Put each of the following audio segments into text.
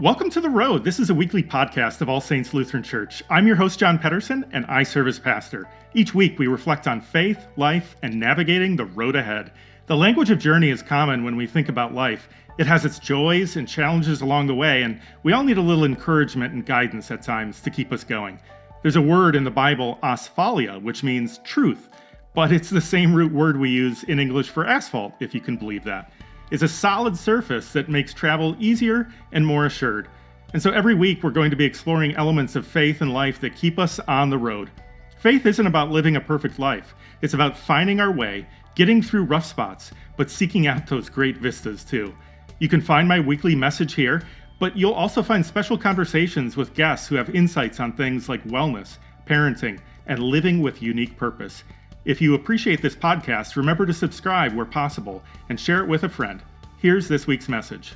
Welcome to The Road. This is a weekly podcast of All Saints Lutheran Church. I'm your host, John Pedersen, and I serve as pastor. Each week, we reflect on faith, life, and navigating the road ahead. The language of journey is common when we think about life. It has its joys and challenges along the way, and we all need a little encouragement and guidance at times to keep us going. There's a word in the Bible, asphalia, which means truth, but it's the same root word we use in English for asphalt, if you can believe that. It's a solid surface that makes travel easier and more assured. And so every week we're going to be exploring elements of faith and life that keep us on the road. Faith isn't about living a perfect life. It's about finding our way, getting through rough spots, but seeking out those great vistas too. You can find my weekly message here, but you'll also find special conversations with guests who have insights on things like wellness, parenting, and living with unique purpose. If you appreciate this podcast, remember to subscribe where possible and share it with a friend. Here's this week's message.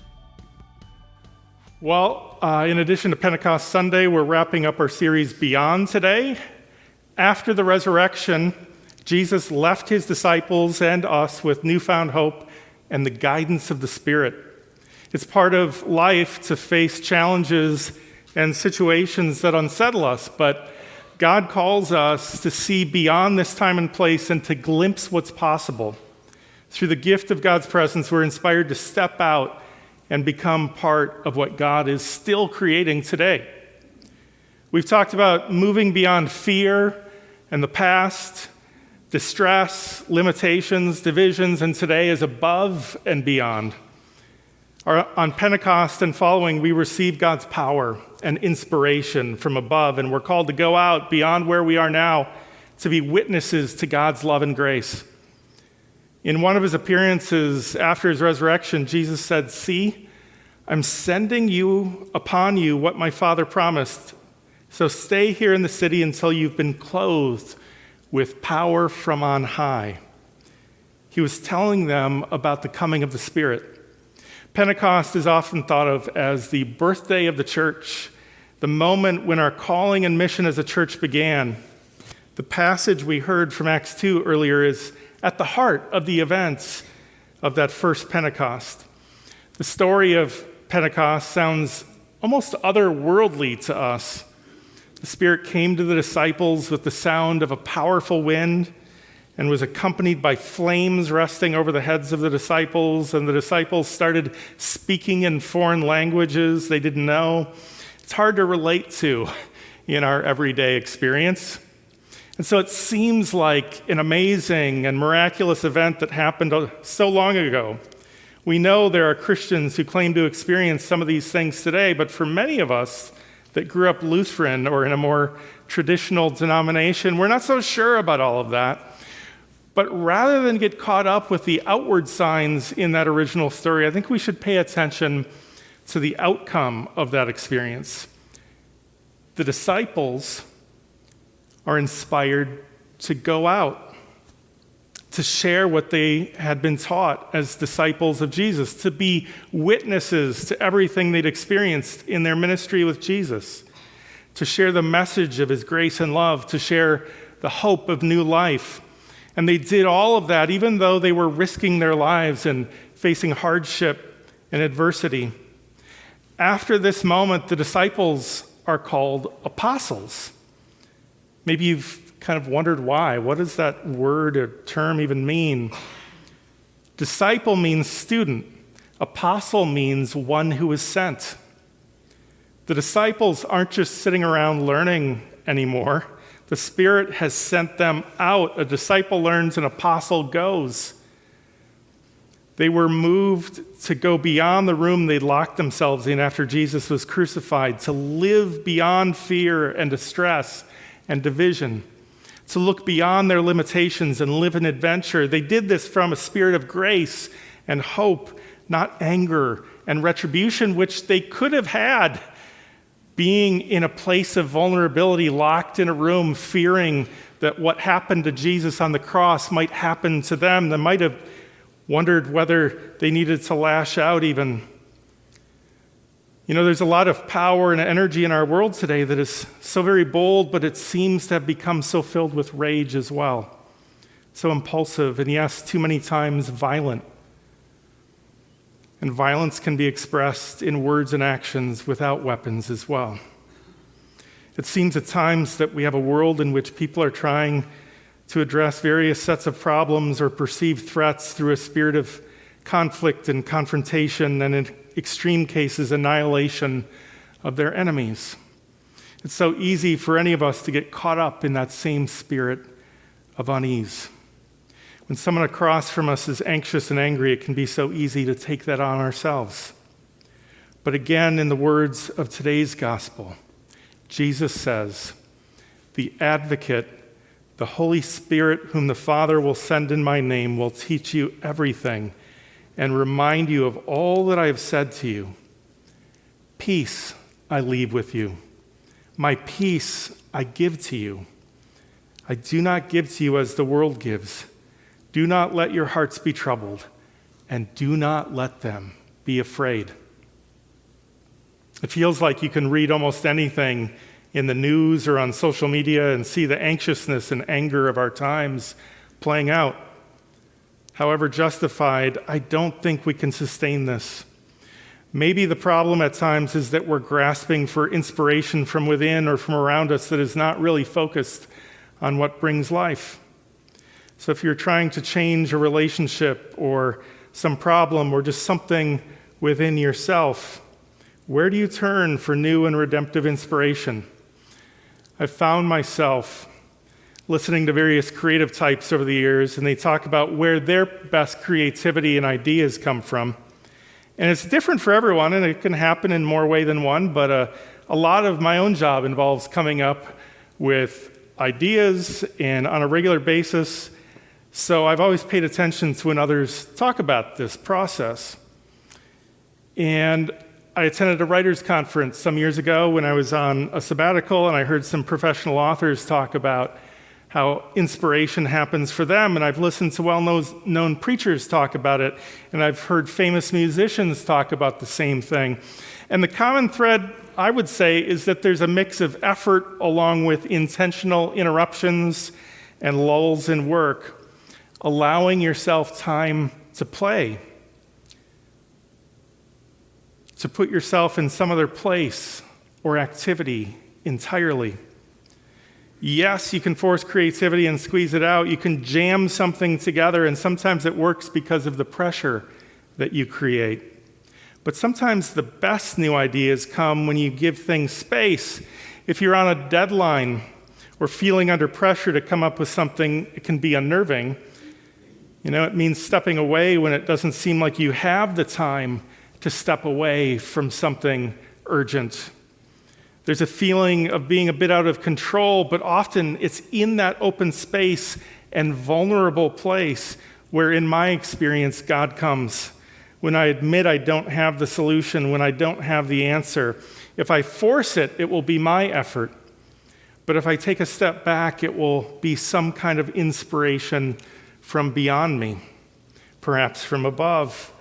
Well, in addition to Pentecost Sunday, we're wrapping up our series Beyond today. After the resurrection, Jesus left his disciples and us with newfound hope and the guidance of the Spirit. It's part of life to face challenges and situations that unsettle us, but God calls us to see beyond this time and place and to glimpse what's possible. Through the gift of God's presence, we're inspired to step out and become part of what God is still creating today. We've talked about moving beyond fear and the past, distress, limitations, divisions, and today is above and beyond. On Pentecost and following, we receive God's power and inspiration from above, and we're called to go out beyond where we are now to be witnesses to God's love and grace. In one of his appearances after his resurrection, Jesus said, "See, I'm sending upon you what my Father promised. So stay here in the city until you've been clothed with power from on high." He was telling them about the coming of the Spirit. Pentecost is often thought of as the birthday of the church, the moment when our calling and mission as a church began. The passage we heard from Acts 2 earlier is at the heart of the events of that first Pentecost. The story of Pentecost sounds almost otherworldly to us. The Spirit came to the disciples with the sound of a powerful wind and was accompanied by flames resting over the heads of the disciples, and the disciples started speaking in foreign languages they didn't know. It's hard to relate to in our everyday experience. And so it seems like an amazing and miraculous event that happened so long ago. We know there are Christians who claim to experience some of these things today, but for many of us that grew up Lutheran or in a more traditional denomination, we're not so sure about all of that. But rather than get caught up with the outward signs in that original story, I think we should pay attention to the outcome of that experience. The disciples are inspired to go out, to share what they had been taught as disciples of Jesus, to be witnesses to everything they'd experienced in their ministry with Jesus, to share the message of his grace and love, to share the hope of new life. And they did all of that even though they were risking their lives and facing hardship and adversity. After this moment, the disciples are called apostles. Maybe you've kind of wondered why. What does that word or term even mean? Disciple means student. Apostle means one who is sent. The disciples aren't just sitting around learning anymore. The Spirit has sent them out. A disciple learns, an apostle goes. They were moved to go beyond the room they'd locked themselves in after Jesus was crucified, to live beyond fear and distress and division, to look beyond their limitations and live an adventure. They did this from a spirit of grace and hope, not anger and retribution, which they could have had being in a place of vulnerability, locked in a room, fearing that what happened to Jesus on the cross might happen to them. They might have wondered whether they needed to lash out even. You know, there's a lot of power and energy in our world today that is so very bold, but it seems to have become so filled with rage as well. So impulsive, and yes, too many times violent. And violence can be expressed in words and actions without weapons as well. It seems at times that we have a world in which people are trying to address various sets of problems or perceived threats through a spirit of conflict and confrontation, and in extreme cases, annihilation of their enemies. It's so easy for any of us to get caught up in that same spirit of unease. When someone across from us is anxious and angry, it can be so easy to take that on ourselves. But again, in the words of today's gospel, Jesus says, "The advocate, the Holy Spirit, whom the Father will send in my name, will teach you everything and remind you of all that I have said to you. Peace I leave with you. My peace I give to you. I do not give to you as the world gives. Do not let your hearts be troubled, and do not let them be afraid." It feels like you can read almost anything in the news or on social media and see the anxiousness and anger of our times playing out. However justified, I don't think we can sustain this. Maybe the problem at times is that we're grasping for inspiration from within or from around us that is not really focused on what brings life. So if you're trying to change a relationship or some problem or just something within yourself, where do you turn for new and redemptive inspiration? I've found myself listening to various creative types over the years, and they talk about where their best creativity and ideas come from. And it's different for everyone, and it can happen in more way than one, but a lot of my own job involves coming up with ideas and on a regular basis. So I've always paid attention to when others talk about this process. And I attended a writers' conference some years ago when I was on a sabbatical, and I heard some professional authors talk about how inspiration happens for them. And I've listened to well-known preachers talk about it, and I've heard famous musicians talk about the same thing. And the common thread, I would say, is that there's a mix of effort along with intentional interruptions and lulls in work, allowing yourself time to play, to put yourself in some other place or activity entirely. Yes, you can force creativity and squeeze it out. You can jam something together, and sometimes it works because of the pressure that you create. But sometimes the best new ideas come when you give things space. If you're on a deadline or feeling under pressure to come up with something, it can be unnerving. It means stepping away when it doesn't seem like you have the time to step away from something urgent. There's a feeling of being a bit out of control, but often it's in that open space and vulnerable place where, in my experience, God comes. When I admit I don't have the solution, when I don't have the answer. If I force it, it will be my effort. But if I take a step back, it will be some kind of inspiration from beyond me, perhaps from above.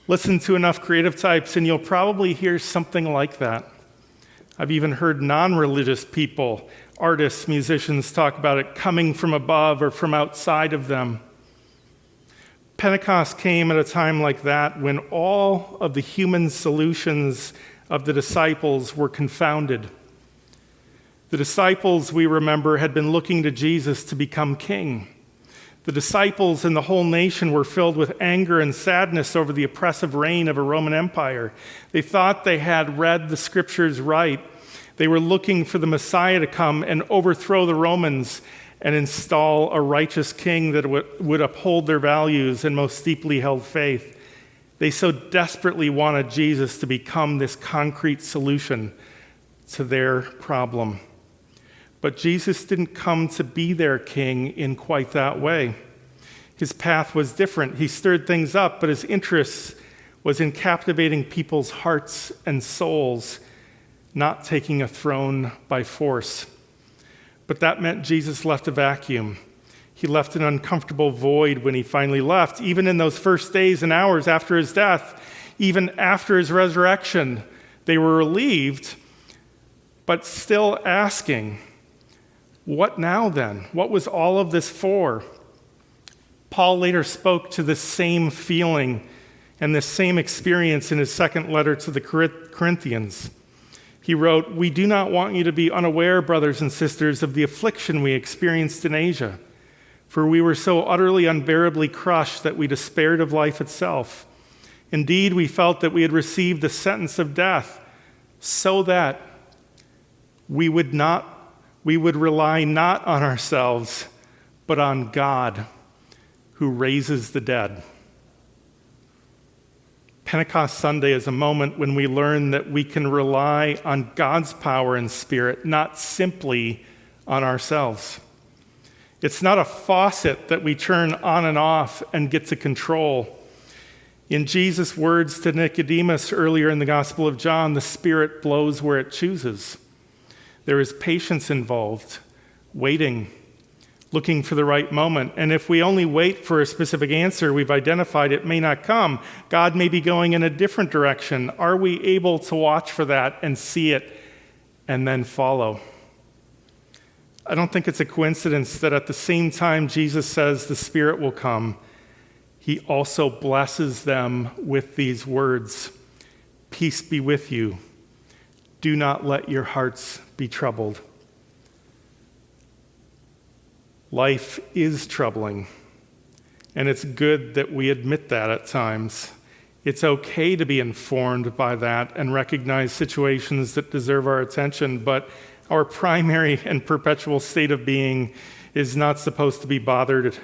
Listen to enough creative types, and you'll probably hear something like that. I've even heard non-religious people, artists, musicians, talk about it coming from above or from outside of them. Pentecost came at a time like that when all of the human solutions of the disciples were confounded. The disciples, we remember, had been looking to Jesus to become king. The disciples and the whole nation were filled with anger and sadness over the oppressive reign of a Roman Empire. They thought they had read the scriptures right. They were looking for the Messiah to come and overthrow the Romans and install a righteous king that would uphold their values and most deeply held faith. They so desperately wanted Jesus to become this concrete solution to their problem. But Jesus didn't come to be their king in quite that way. His path was different. He stirred things up, but his interest was in captivating people's hearts and souls, not taking a throne by force. But that meant Jesus left a vacuum. He left an uncomfortable void when he finally left. Even in those first days and hours after his death, even after his resurrection, they were relieved, but still asking, what now then? What was all of this for? Paul later spoke to the same feeling and this same experience in his second letter to the Corinthians. He wrote, "We do not want you to be unaware, brothers and sisters, of the affliction we experienced in Asia, for we were so utterly unbearably crushed that we despaired of life itself. Indeed, we felt that we had received the sentence of death, so that we would rely not on ourselves, but on God, who raises the dead." Pentecost Sunday is a moment when we learn that we can rely on God's power and spirit, not simply on ourselves. It's not a faucet that we turn on and off and get to control. In Jesus' words to Nicodemus earlier in the Gospel of John, the Spirit blows where it chooses. There is patience involved, waiting, looking for the right moment. And if we only wait for a specific answer we've identified, it may not come. God may be going in a different direction. Are we able to watch for that and see it and then follow? I don't think it's a coincidence that at the same time Jesus says the Spirit will come, he also blesses them with these words, "Peace be with you. Do not let your hearts be troubled." Life is troubling, and it's good that we admit that at times. It's okay to be informed by that and recognize situations that deserve our attention, but our primary and perpetual state of being is not supposed to be bothered.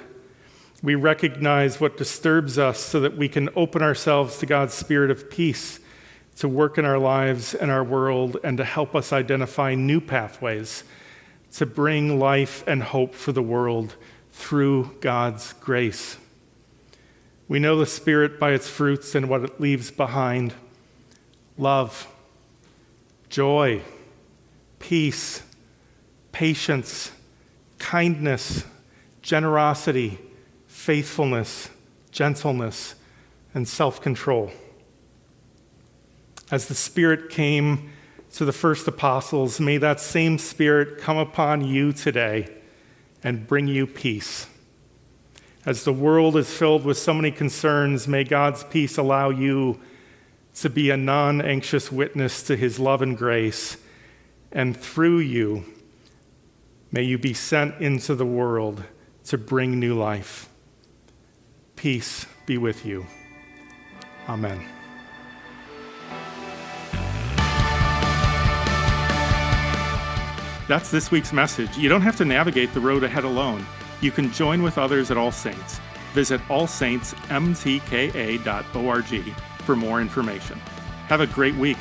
We recognize what disturbs us so that we can open ourselves to God's spirit of peace to work in our lives and our world and to help us identify new pathways to bring life and hope for the world through God's grace. We know the Spirit by its fruits and what it leaves behind: love, joy, peace, patience, kindness, generosity, faithfulness, gentleness, and self-control. As the Spirit came to the first apostles, may that same Spirit come upon you today and bring you peace. As the world is filled with so many concerns, may God's peace allow you to be a non-anxious witness to his love and grace, and through you, may you be sent into the world to bring new life. Peace be with you. Amen. That's this week's message. You don't have to navigate the road ahead alone. You can join with others at All Saints. Visit allsaintsmtka.org for more information. Have a great week.